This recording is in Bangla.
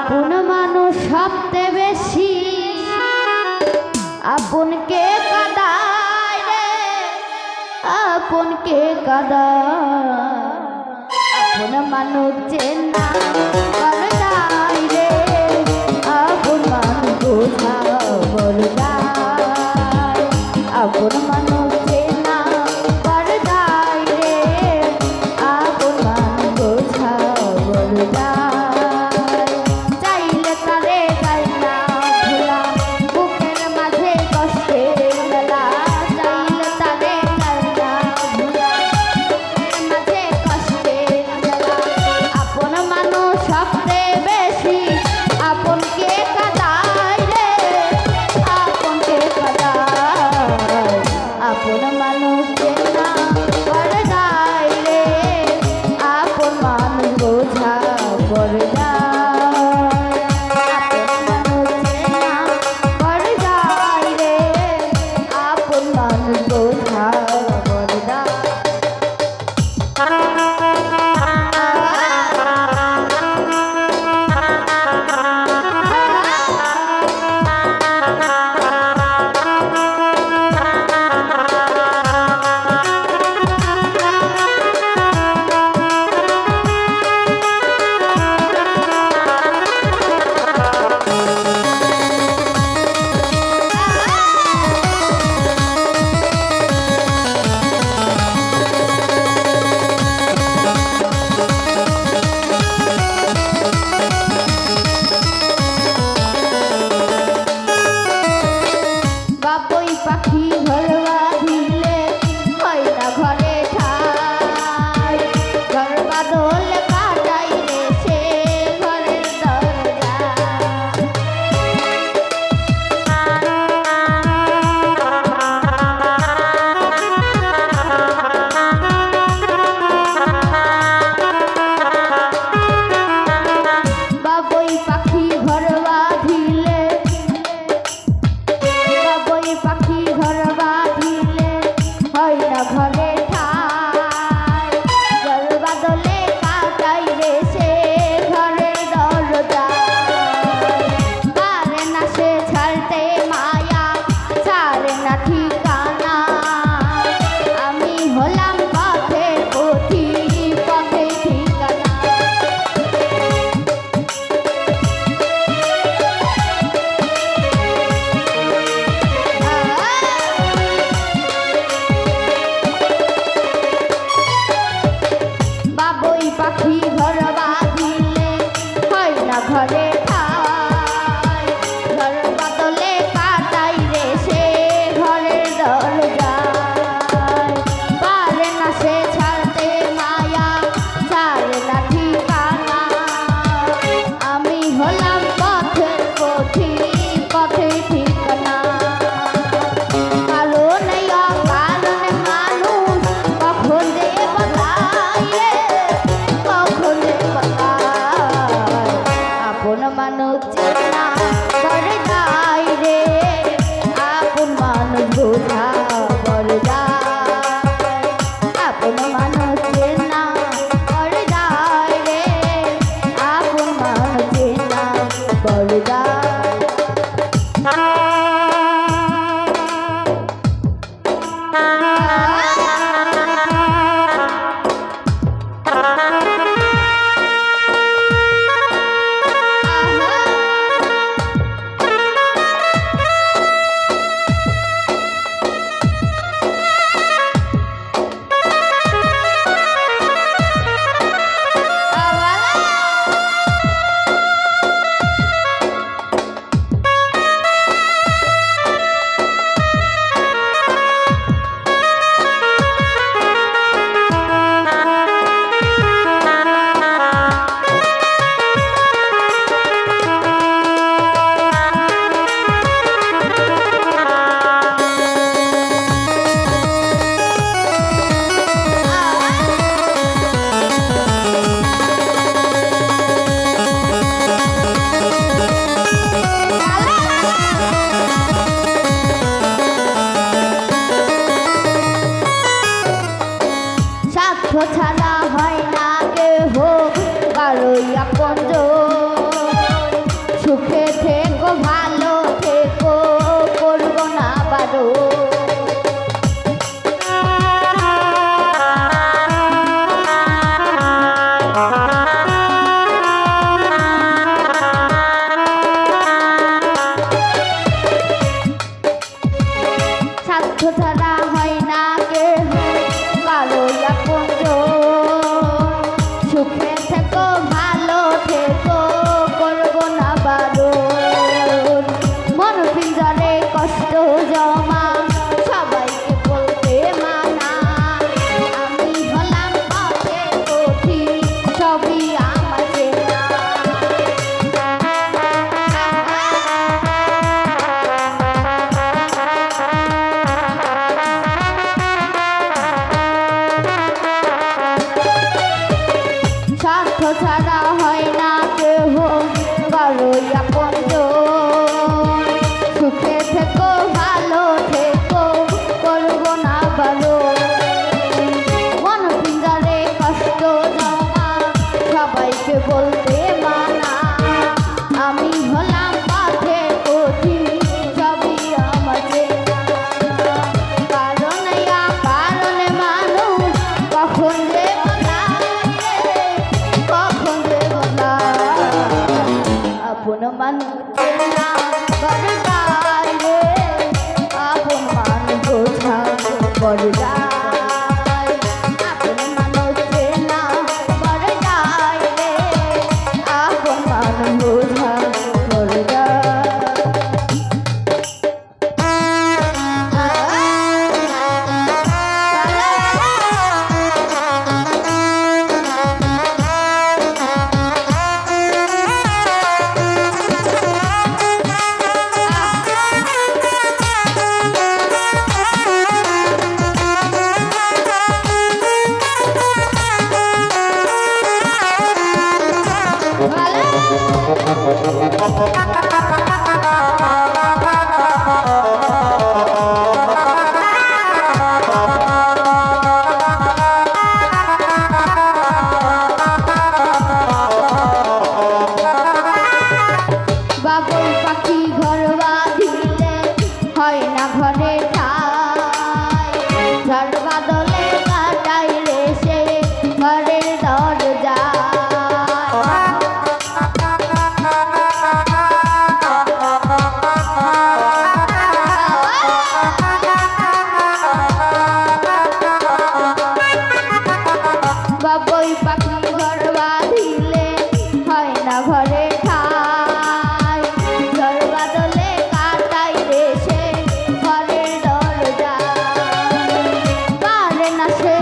আপন মানুষ সবচেয়ে বেশি আপনকে কাঁদায় রে, আপনকে কাঁদায়। আপন মানুষ চেনা করে যায় রে, আপন মানুষ বোঝা বলে যায়। আপন মানুষ চেনা করে যায় রে, আপন মানুষ বোঝা বলে যায়। ছাড়া হয় না কেহ কারোই আপনজন। ছাড়া হয় না কেহ বড়ই আপনজন। সুখে থেকো ভালো থেকো করবো না বারো। মন পিঞ্জারে কষ্ট জমা সবাইকে বলতে মানা। আমি হলাম পথের পথি সবই আমার চেনা। কারণে মানুষ কখন যে কখন যে আপন মানুষ চেনা বড় যায় রে। আপন মানুষ বোঝা বড় যায়। আপন মানুষ চেনা বড় যায় রে। আপন মানুষ বোঝা বড় যায়। বাবুই পাখি ঘর বাঁধিলে হয় না ঘরে ঠাই। ঝড় বাদলে কাটাইলে সে ঘরের দরজা। বাবুই পাখি ঘর বাঁধিলে হয় না ঘরে ঠাই। ঝড় বাদলে কাটাইলে সে ঘরের দরজা। পারে না সে